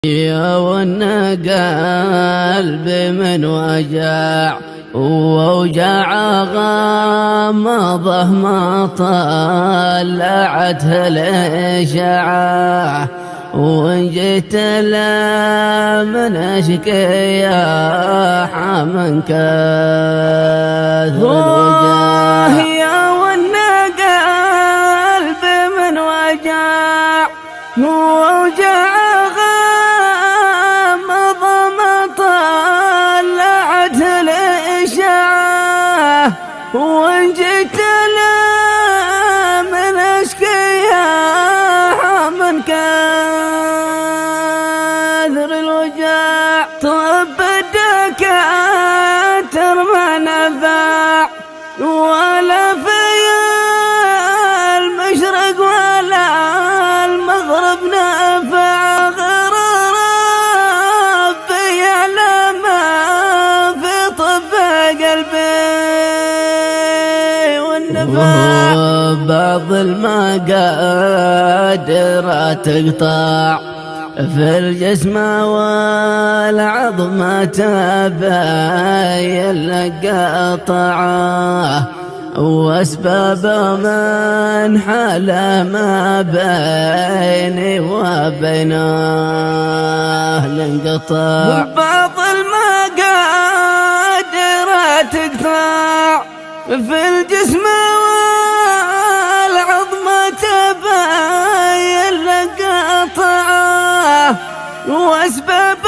يا ونا قلب من وجع ووجع غمضه ما طلعته الإشعاع وإن جيت لا من أشكي يا حمن كثر الوجع. يا ونا قلب من وجع ووجع وإن جيت لا من أشكي يا من كثر الوجع. طب الدكاتر ما نفع ولا في المشرق ولا المغرب نفع غير ربي يعلم في طب قلبي. بعض المقادر تقطع في الجسم والعظم تبين لك قطعه واسباب من حال ما بيني وبينه الانقطاع. بعض المقادر تقطع في الجسم والعظم تبين لك قطعه واسباب